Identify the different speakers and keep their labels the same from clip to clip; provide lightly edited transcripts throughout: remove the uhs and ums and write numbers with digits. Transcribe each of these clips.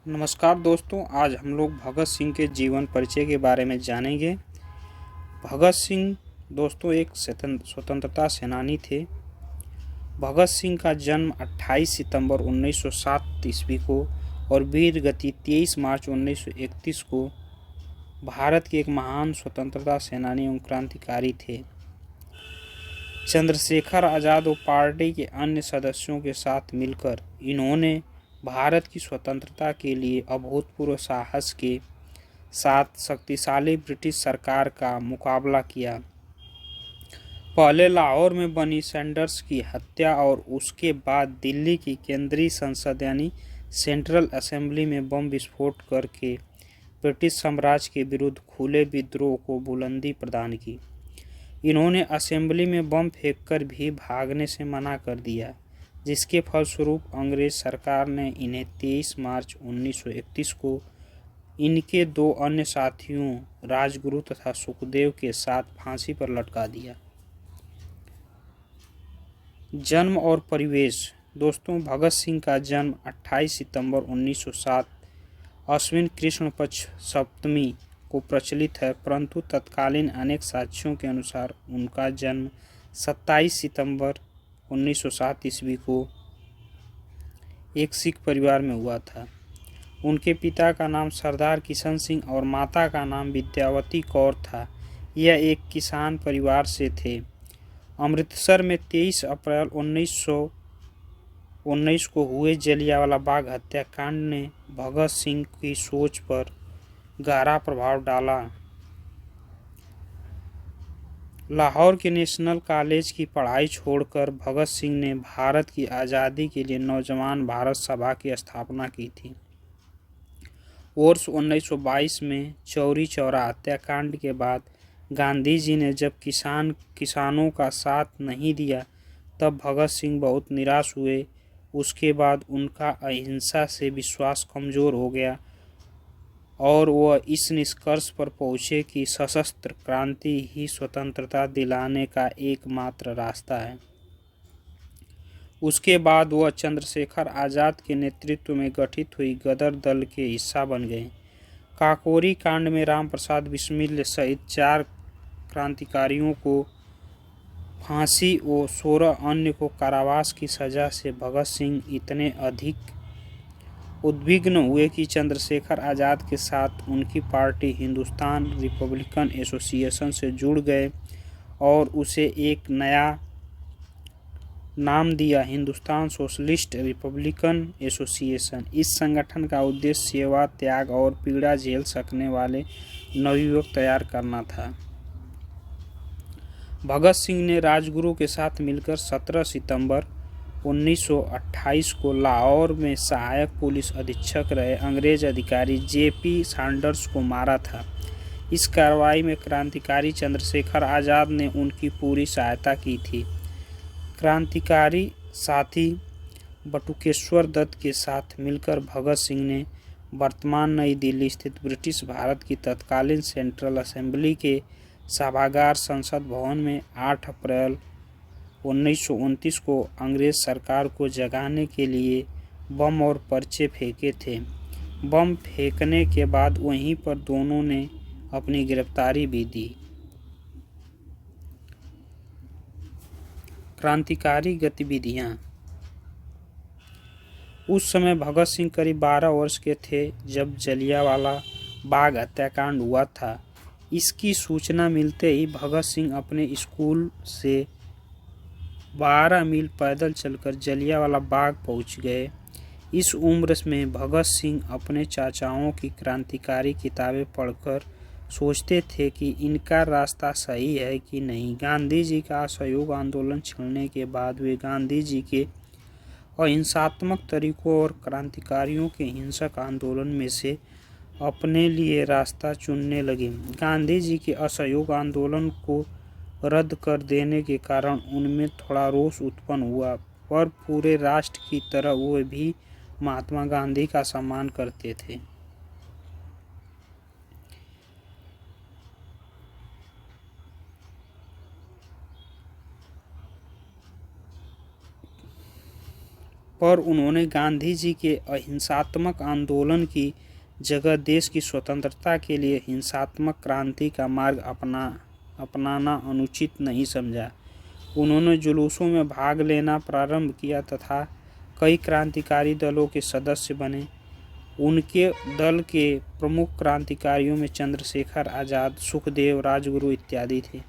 Speaker 1: नमस्कार दोस्तों, आज हम लोग भगत सिंह के जीवन परिचय के बारे में जानेंगे। भगत सिंह दोस्तों एक स्वतंत्रता सेनानी थे। भगत सिंह का जन्म 28 सितंबर 1907 ईस्वी को और वीर गति 23 मार्च 1931 को भारत के एक महान स्वतंत्रता सेनानी एवं क्रांतिकारी थे। चंद्रशेखर आज़ाद और पार्टी के अन्य सदस्यों के साथ मिलकर इन्होंने भारत की स्वतंत्रता के लिए अभूतपूर्व साहस के साथ शक्तिशाली ब्रिटिश सरकार का मुकाबला किया। पहले लाहौर में बनी सैंडर्स की हत्या और उसके बाद दिल्ली की केंद्रीय संसद यानी सेंट्रल असेंबली में बम विस्फोट करके ब्रिटिश साम्राज्य के विरुद्ध खुले विद्रोह को बुलंदी प्रदान की। इन्होंने असेंबली में बम फेंककर भी भागने से मना कर दिया, जिसके फलस्वरूप अंग्रेज सरकार ने इन्हें 23 मार्च 1931 को इनके दो अन्य साथियों राजगुरु तथा सुखदेव के साथ फांसी पर लटका दिया। जन्म और परिवेश दोस्तों, भगत सिंह का जन्म 28 सितंबर 1907 अश्विन कृष्ण पक्ष सप्तमी को प्रचलित है, परंतु तत्कालीन अनेक साक्ष्यों के अनुसार उनका जन्म 27 सितंबर 1907 ईस्वी को एक सिख परिवार में हुआ था। उनके पिता का नाम सरदार किशन सिंह और माता का नाम विद्यावती कौर था। यह एक किसान परिवार से थे। अमृतसर में 23 अप्रैल 1919 को हुए जलियांवाला बाग हत्याकांड ने भगत सिंह की सोच पर गहरा प्रभाव डाला। लाहौर के नेशनल कॉलेज की पढ़ाई छोड़कर भगत सिंह ने भारत की आज़ादी के लिए नौजवान भारत सभा की स्थापना की थी। वर्ष 1922 में चौरी चौरा हत्याकांड के बाद गांधी जी ने जब किसानों का साथ नहीं दिया, तब भगत सिंह बहुत निराश हुए। उसके बाद उनका अहिंसा से विश्वास कमज़ोर हो गया और वह इस निष्कर्ष पर पहुँचे कि सशस्त्र क्रांति ही स्वतंत्रता दिलाने का एकमात्र रास्ता है। उसके बाद वह चंद्रशेखर आज़ाद के नेतृत्व में गठित हुई गदर दल के हिस्सा बन गए। काकोरी कांड में राम प्रसाद बिस्मिल सहित 4 क्रांतिकारियों को फांसी और 16 अन्य को कारावास की सजा से भगत सिंह इतने अधिक उद्विग्न हुए कि चंद्रशेखर आज़ाद के साथ उनकी पार्टी हिंदुस्तान रिपब्लिकन एसोसिएशन से जुड़ गए और उसे एक नया नाम दिया, हिंदुस्तान सोशलिस्ट रिपब्लिकन एसोसिएशन। इस संगठन का उद्देश्य सेवा, त्याग और पीड़ा झेल सकने वाले नवयुवक तैयार करना था। भगत सिंह ने राजगुरु के साथ मिलकर 17 सितंबर 1928 को लाहौर में सहायक पुलिस अधीक्षक रहे अंग्रेज अधिकारी जेपी सैंडर्स को मारा था। इस कार्रवाई में क्रांतिकारी चंद्रशेखर आज़ाद ने उनकी पूरी सहायता की थी। क्रांतिकारी साथी बटुकेश्वर दत्त के साथ मिलकर भगत सिंह ने वर्तमान नई दिल्ली स्थित ब्रिटिश भारत की तत्कालीन सेंट्रल असेंबली के सभागार संसद भवन में 8 अप्रैल 1929 को अंग्रेज सरकार को जगाने के लिए बम और पर्चे फेंके थे। बम फेंकने के बाद वहीं पर दोनों ने अपनी गिरफ्तारी भी दी। क्रांतिकारी गतिविधियां। उस समय भगत सिंह करीब 12 वर्ष के थे जब जलियांवाला बाग हत्याकांड हुआ था। इसकी सूचना मिलते ही भगत सिंह अपने स्कूल से 12 मील पैदल चलकर जलियांवाला बाग पहुंच गए। इस उम्र में भगत सिंह अपने चाचाओं की क्रांतिकारी किताबें पढ़कर सोचते थे कि इनका रास्ता सही है कि नहीं। गांधी जी का असहयोग आंदोलन छिड़ने के बाद वे गांधी जी के अहिंसात्मक तरीकों और क्रांतिकारियों के हिंसक आंदोलन में से अपने लिए रास्ता चुनने लगे। गांधी जी के असहयोग आंदोलन को रद्द कर देने के कारण उनमें थोड़ा रोष उत्पन्न हुआ, पर पूरे राष्ट्र की तरह वो भी महात्मा गांधी का सम्मान करते थे। पर उन्होंने गांधी जी के अहिंसात्मक आंदोलन की जगह देश की स्वतंत्रता के लिए हिंसात्मक क्रांति का मार्ग अपनाना अनुचित नहीं समझा। उन्होंने जुलूसों में भाग लेना प्रारंभ किया तथा कई क्रांतिकारी दलों के सदस्य बने। उनके दल के प्रमुख क्रांतिकारियों में चंद्रशेखर आज़ाद, सुखदेव, राजगुरु इत्यादि थे।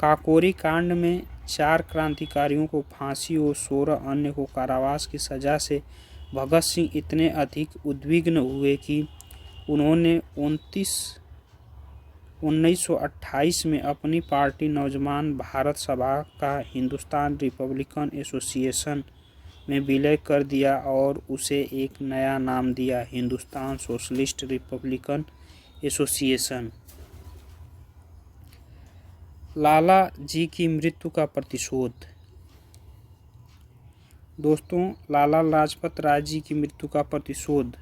Speaker 1: काकोरी कांड में 4 क्रांतिकारियों को फांसी और 16 अन्य को कारावास की सजा से भगत सिंह इतने अधिक उद्विग्न हुए कि उन्होंने 1928 में अपनी पार्टी नौजवान भारत सभा का हिंदुस्तान रिपब्लिकन एसोसिएशन में विलय कर दिया और उसे एक नया नाम दिया, हिंदुस्तान सोशलिस्ट रिपब्लिकन एसोसिएशन। लाला जी की मृत्यु का प्रतिशोध। दोस्तों, लाला लाजपत राय जी की मृत्यु का प्रतिशोध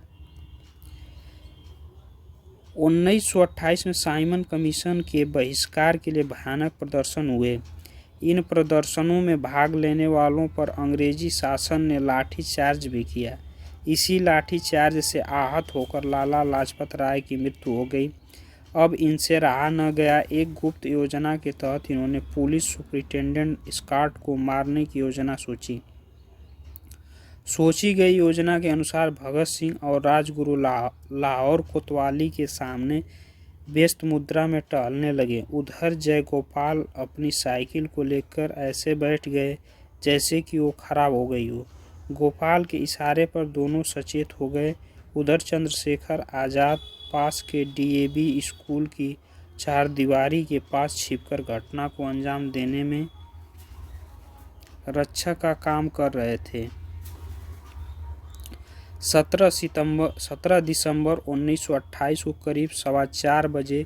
Speaker 1: 1928 में साइमन कमीशन के बहिष्कार के लिए भयानक प्रदर्शन हुए। इन प्रदर्शनों में भाग लेने वालों पर अंग्रेजी शासन ने लाठीचार्ज भी किया। इसी लाठीचार्ज से आहत होकर लाला लाजपत राय की मृत्यु हो गई। अब इनसे रहा न गया। एक गुप्त योजना के तहत इन्होंने पुलिस सुपरिटेंडेंट स्कॉट को मारने की योजना सोची गई योजना के अनुसार भगत सिंह और राजगुरु लाहौर कोतवाली के सामने व्यस्त मुद्रा में टहलने लगे। उधर जयगोपाल अपनी साइकिल को लेकर ऐसे बैठ गए जैसे कि वो खराब हो गई हो। गोपाल के इशारे पर दोनों सचेत हो गए। उधर चंद्रशेखर आज़ाद पास के डीएवी स्कूल की चारदीवारी के पास छिपकर घटना को अंजाम देने में रक्षा का काम कर रहे थे। 17 दिसंबर 1928 को करीब 4:15 बजे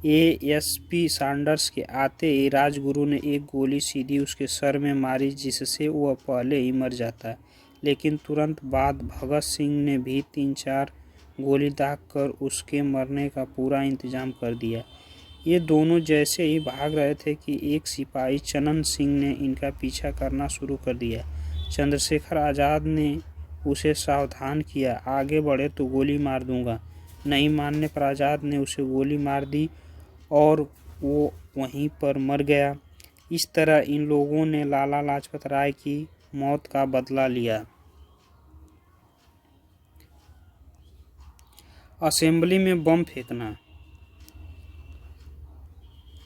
Speaker 1: एएसपी सैंडर्स के आते ही राजगुरु ने एक गोली सीधी उसके सर में मारी, जिससे वह पहले ही मर जाता। लेकिन तुरंत बाद भगत सिंह ने भी 3-4 गोली दागकर उसके मरने का पूरा इंतजाम कर दिया। ये दोनों जैसे ही भाग रहे थे कि एक सिपाही चनन सिंह ने इनका पीछा करना शुरू कर दिया। चंद्रशेखर आज़ाद ने उसे सावधान किया, आगे बढ़े तो गोली मार दूंगा। नहीं मानने पर आज़ाद ने उसे गोली मार दी और वो वहीं पर मर गया। इस तरह इन लोगों ने लाला लाजपत राय की मौत का बदला लिया। असेंबली में बम फेंकना।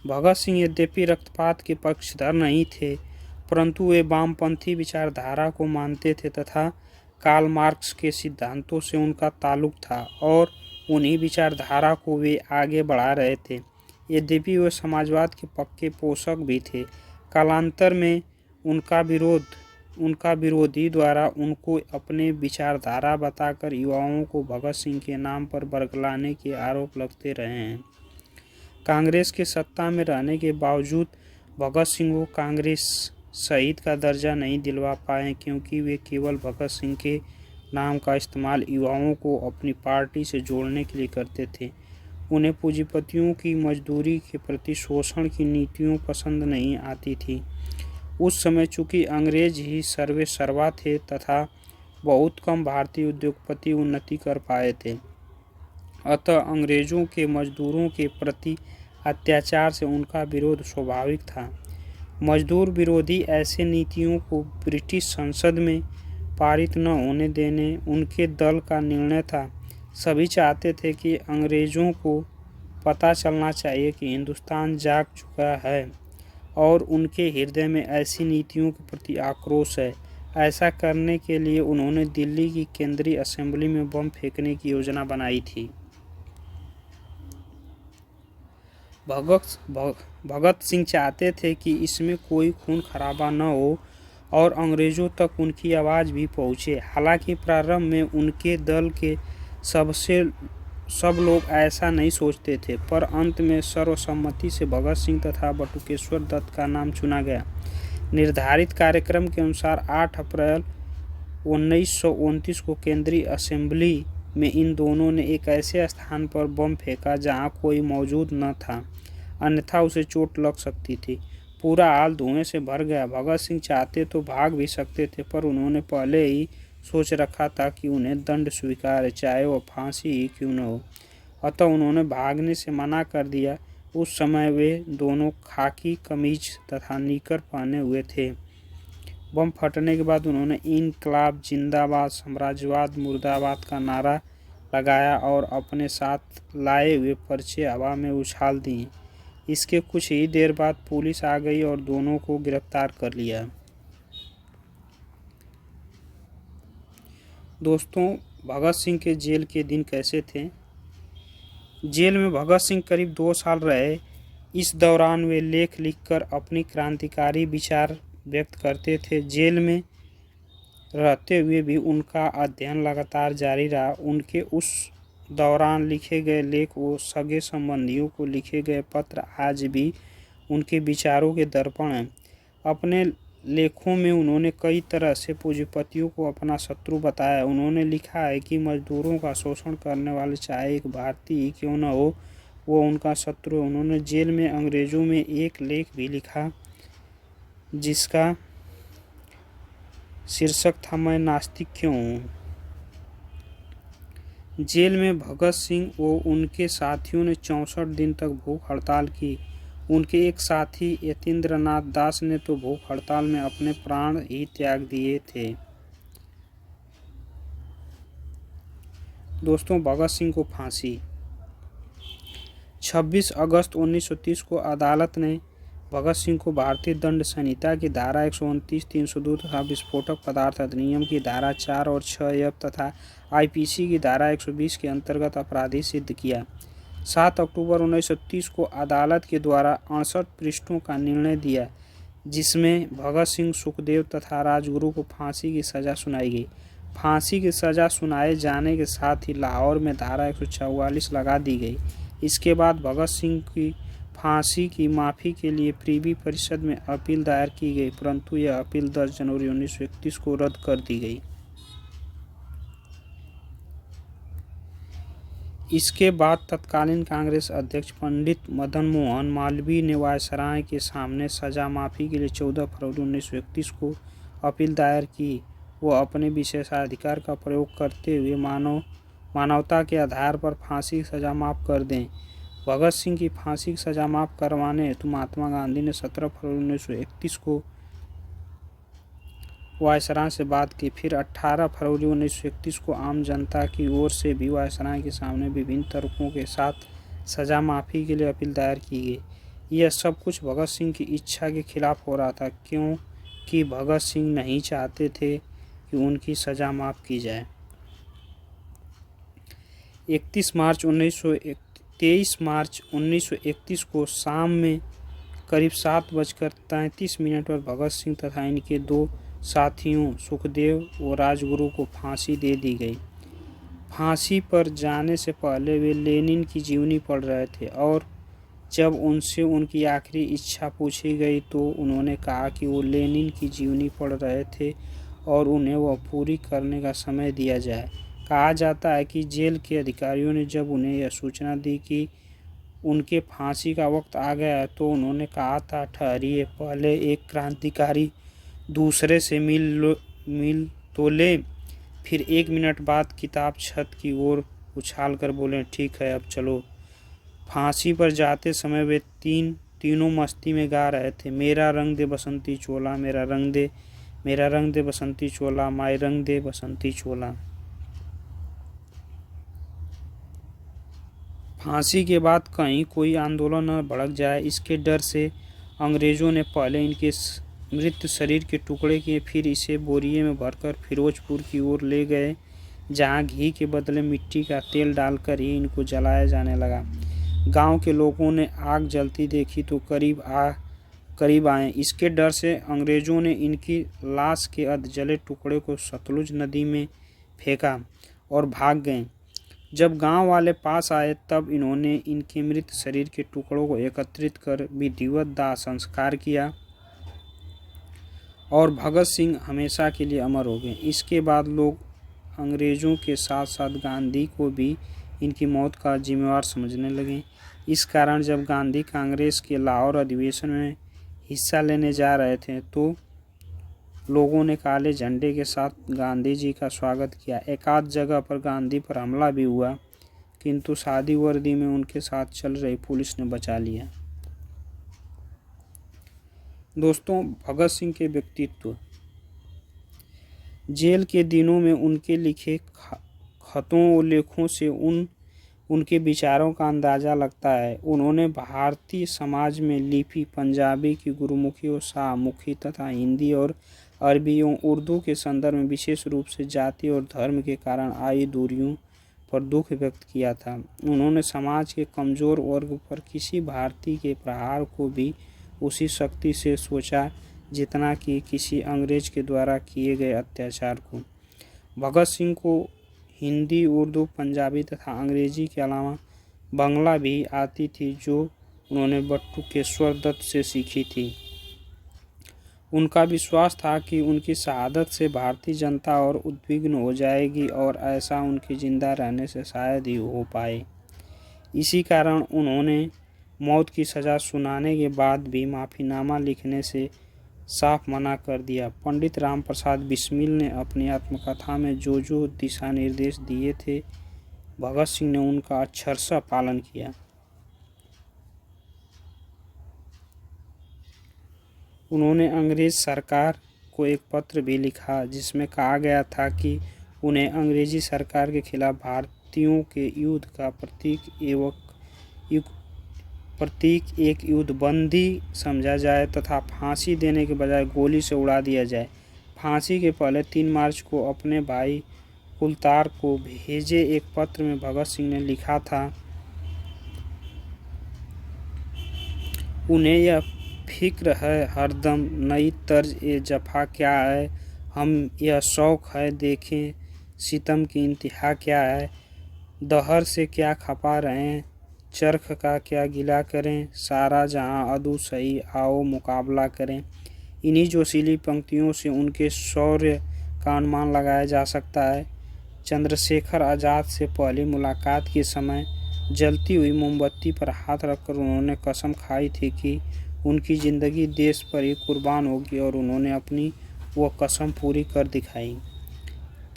Speaker 1: भगत सिंह यद्यपि रक्तपात के पक्षधर नहीं थे, परंतु वे वामपंथी विचारधारा को मानते थे तथा कार्ल मार्क्स के सिद्धांतों से उनका ताल्लुक था और उन्हीं विचारधारा को वे आगे बढ़ा रहे थे। यद्यपि वे समाजवाद के पक्के पोषक भी थे। कालांतर में उनका विरोधी द्वारा उनको अपने विचारधारा बताकर युवाओं को भगत सिंह के नाम पर बरगलाने के आरोप लगते रहे हैं। कांग्रेस के सत्ता में रहने के बावजूद भगत सिंह को कांग्रेस शहीद का दर्जा नहीं दिलवा पाए, क्योंकि वे केवल भगत सिंह के नाम का इस्तेमाल युवाओं को अपनी पार्टी से जोड़ने के लिए करते थे। उन्हें पूंजीपतियों की मजदूरी के प्रति शोषण की नीतियों पसंद नहीं आती थी। उस समय चूंकि अंग्रेज ही सर्वे सर्वा थे तथा बहुत कम भारतीय उद्योगपति उन्नति कर पाए थे, अतः अंग्रेजों के मजदूरों के प्रति अत्याचार से उनका विरोध स्वाभाविक था। मजदूर विरोधी ऐसे नीतियों को ब्रिटिश संसद में पारित न होने देने उनके दल का निर्णय था। सभी चाहते थे कि अंग्रेजों को पता चलना चाहिए कि हिंदुस्तान जाग चुका है और उनके हृदय में ऐसी नीतियों के प्रति आक्रोश है। ऐसा करने के लिए उन्होंने दिल्ली की केंद्रीय असेंबली में बम फेंकने की योजना बनाई थी। भगत सिंह चाहते थे कि इसमें कोई खून खराबा न हो और अंग्रेज़ों तक उनकी आवाज़ भी पहुँचे। हालांकि प्रारंभ में उनके दल के सब लोग ऐसा नहीं सोचते थे, पर अंत में सर्वसम्मति से भगत सिंह तथा बटुकेश्वर दत्त का नाम चुना गया। निर्धारित कार्यक्रम के अनुसार 8 अप्रैल 1929 को केंद्रीय असेंबली में इन दोनों ने एक ऐसे स्थान पर बम फेंका जहां कोई मौजूद न था, अन्यथा उसे चोट लग सकती थी। पूरा हाल धुएं से भर गया। भगत सिंह चाहते तो भाग भी सकते थे, पर उन्होंने पहले ही सोच रखा था कि उन्हें दंड स्वीकार है, चाहे वह फांसी ही क्यों न हो। अतः उन्होंने भागने से मना कर दिया। उस समय वे दोनों खाकी कमीज तथा निकर पहने हुए थे। बम फटने के बाद उन्होंने इनकलाब जिंदाबाद, साम्राज्यवाद मुर्दाबाद का नारा लगाया और अपने साथ लाए हुए पर्चे हवा में उछाल दिए। इसके कुछ ही देर बाद पुलिस आ गई और दोनों को गिरफ्तार कर लिया। दोस्तों, भगत सिंह के जेल के दिन कैसे थे? जेल में भगत सिंह करीब 2 साल रहे। इस दौरान वे लेख लिखकर अपनी क्रांतिकारी विचार व्यक्त करते थे। जेल में रहते हुए भी उनका अध्ययन लगातार जारी रहा। उनके उस दौरान लिखे गए लेख व सगे संबंधियों को लिखे गए पत्र आज भी उनके विचारों के दर्पण हैं। अपने लेखों में उन्होंने कई तरह से पूंजीपतियों को अपना शत्रु बताया। उन्होंने लिखा है कि मजदूरों का शोषण करने वाले चाहे एक भारतीय ही क्यों न हो, वो उनका शत्रु है। उन्होंने जेल में अंग्रेजों में एक लेख भी लिखा जिसका शीर्षक था मैं नास्तिक क्यों हूँ। जेल में भगत सिंह व उनके साथियों ने 64 दिन तक भूख हड़ताल की। उनके एक साथी यतीन्द्र नाथ दास ने तो भूख हड़ताल में अपने प्राण ही त्याग दिए थे। दोस्तों, भगत सिंह को फांसी। 26 अगस्त 1930 को अदालत ने भगत सिंह को भारतीय दंड संहिता की धारा 129, 302 तथा विस्फोटक पदार्थ अधिनियम की धारा 4 और 6 तथा आईपीसी की धारा 120 के अंतर्गत अपराधी सिद्ध किया। 7 अक्टूबर 1930 को अदालत के द्वारा 68 पृष्ठों का निर्णय दिया, जिसमें भगत सिंह, सुखदेव तथा राजगुरु को फांसी की सज़ा सुनाई गई। फांसी की सज़ा सुनाए जाने के साथ ही लाहौर में धारा 144 लगा दी गई। इसके बाद भगत सिंह की फांसी की माफ़ी के लिए प्रिवी परिषद में अपील दायर की गई, परंतु यह अपील 10 जनवरी 1931 को रद्द कर दी गई। इसके बाद तत्कालीन कांग्रेस अध्यक्ष पंडित मदन मोहन मालवीय ने वायसराय के सामने सजा माफ़ी के लिए 14 फरवरी 1931 को अपील दायर की। वो अपने विशेषाधिकार का प्रयोग करते हुए मानवता के आधार पर फांसी की सज़ा माफ़ कर दें। भगत सिंह की फांसी की सज़ा माफ़ करवाने हेतु महात्मा गांधी ने 17 फरवरी 1931 को वायसराय से बात की। फिर 18 फरवरी 1931 को आम जनता की ओर से भी वायसराय के सामने विभिन्न तर्कों के साथ सज़ा माफ़ी के लिए अपील दायर की गई। यह सब कुछ भगत सिंह की इच्छा के खिलाफ हो रहा था, क्योंकि भगत सिंह नहीं चाहते थे कि उनकी सज़ा माफ़ की जाए। 23 मार्च 1931 को शाम में करीब 7:33 पर भगत सिंह तथा इनके 2 साथियों सुखदेव व राजगुरु को फांसी दे दी गई। फांसी पर जाने से पहले वे लेनिन की जीवनी पढ़ रहे थे और जब उनसे उनकी आखिरी इच्छा पूछी गई तो उन्होंने कहा कि वो लेनिन की जीवनी पढ़ रहे थे और उन्हें वह पूरी करने का समय दिया जाए। कहा जाता है कि जेल के अधिकारियों ने जब उन्हें यह सूचना दी कि उनके फांसी का वक्त आ गया है तो उन्होंने कहा था, ठहरिए, पहले एक क्रांतिकारी दूसरे से मिल तो ले। फिर 1 मिनट बाद किताब छत की ओर उछाल कर बोले, ठीक है, अब चलो। फांसी पर जाते समय वे तीनों मस्ती में गा रहे थे, मेरा रंग दे बसंती चोला, मेरा रंग दे बसंती चोला, माई रंग दे बसंती चोला। फांसी के बाद कहीं कोई आंदोलन न भड़क जाए, इसके डर से अंग्रेज़ों ने पहले इनके मृत शरीर के टुकड़े किए, फिर इसे बोरिये में भरकर फिरोजपुर की ओर ले गए, जहां घी के बदले मिट्टी का तेल डालकर ही इनको जलाया जाने लगा। गांव के लोगों ने आग जलती देखी तो करीब आए। इसके डर से अंग्रेज़ों ने इनकी लाश के अधजले टुकड़े को सतलुज नदी में फेंका और भाग गए। जब गांव वाले पास आए तब इन्होंने इनके मृत शरीर के टुकड़ों को एकत्रित कर विधिवत दाह संस्कार किया और भगत सिंह हमेशा के लिए अमर हो गए। इसके बाद लोग अंग्रेज़ों के साथ साथ गांधी को भी इनकी मौत का जिम्मेवार समझने लगे। इस कारण जब गांधी कांग्रेस के लाहौर अधिवेशन में हिस्सा लेने जा रहे थे तो लोगों ने काले झंडे के साथ गांधी जी का स्वागत किया। एकाध जगह पर गांधी पर हमला भी हुआ, किंतु सादी वर्दी में उनके साथ चल रही पुलिस ने बचा लिया। दोस्तों, भगत सिंह के व्यक्तित्व। जेल के दिनों में उनके लिखे खतों और लेखों से उनके विचारों का अंदाज़ा लगता है। उन्होंने भारतीय समाज में लिपि पंजाबी की गुरुमुखी और शाहमुखी तथा हिंदी और अरबी और उर्दू के संदर्भ में विशेष रूप से जाति और धर्म के कारण आई दूरियों पर दुख व्यक्त किया था। उन्होंने समाज के कमज़ोर वर्ग पर किसी भारतीय के प्रहार को भी उसी शक्ति से सोचा जितना कि किसी अंग्रेज के द्वारा किए गए अत्याचार को। भगत सिंह को हिंदी, उर्दू, पंजाबी तथा अंग्रेजी के अलावा बंगला भी आती थी, जो उन्होंने बटुकेश्वर दत्त से सीखी थी। उनका विश्वास था कि उनकी शहादत से भारतीय जनता और उद्विग्न हो जाएगी और ऐसा उनके जिंदा रहने से शायद ही हो पाए। इसी कारण उन्होंने मौत की सज़ा सुनाने के बाद भी माफ़ीनामा लिखने से साफ मना कर दिया। पंडित राम प्रसाद बिस्मिल ने अपनी आत्मकथा में जो दिशा निर्देश दिए थे, भगत सिंह ने उनका अक्षरशः पालन किया। उन्होंने अंग्रेज सरकार को एक पत्र भी लिखा जिसमें कहा गया था कि उन्हें अंग्रेजी सरकार के खिलाफ भारतीयों के युद्ध का प्रतीक एक युद्धबंदी समझा जाए तथा फांसी देने के बजाय गोली से उड़ा दिया जाए। फांसी के पहले 3 मार्च को अपने भाई कुलतार को भेजे एक पत्र में भगत सिंह ने लिखा था, उन्हें यह फिक्र है हरदम नई तर्ज ए जफा क्या है, हम यह शौक़ है देखें सितम की इंतहा क्या है, दहर से क्या खपा रहें, चरख का क्या गिला करें, सारा जहां अदू सही आओ मुकाबला करें। इन्हीं जोशीली पंक्तियों से उनके शौर्य का अनुमान लगाया जा सकता है। चंद्रशेखर आज़ाद से पहली मुलाकात के समय जलती हुई मोमबत्ती पर हाथ रखकर उन्होंने कसम खाई थी कि उनकी ज़िंदगी देश पर ही कुर्बान होगी और उन्होंने अपनी वो कसम पूरी कर दिखाई।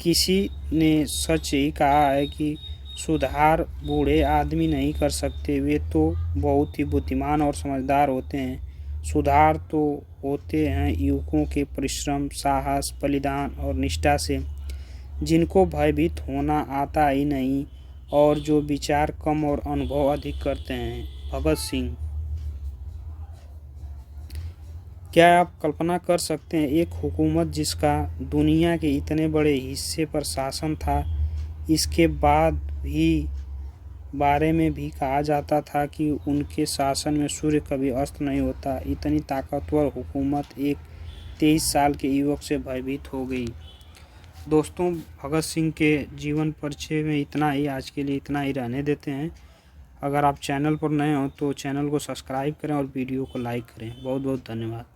Speaker 1: किसी ने सच ही कहा है कि सुधार बूढ़े आदमी नहीं कर सकते, वे तो बहुत ही बुद्धिमान और समझदार होते हैं। सुधार तो होते हैं युवकों के परिश्रम, साहस, बलिदान और निष्ठा से, जिनको भयभीत होना आता ही नहीं और जो विचार कम और अनुभव अधिक करते हैं। भगत सिंह। क्या आप कल्पना कर सकते हैं एक हुकूमत जिसका दुनिया के इतने बड़े हिस्से पर शासन था, इसके बाद भी बारे में भी कहा जाता था कि उनके शासन में सूर्य कभी अस्त नहीं होता। इतनी ताकतवर हुकूमत एक 23 साल के युवक से भयभीत हो गई। दोस्तों, भगत सिंह के जीवन परिचय में इतना ही, आज के लिए इतना ही रहने देते हैं। अगर आप चैनल पर नए हो तो चैनल को सब्सक्राइब करें और वीडियो को लाइक करें। बहुत बहुत धन्यवाद।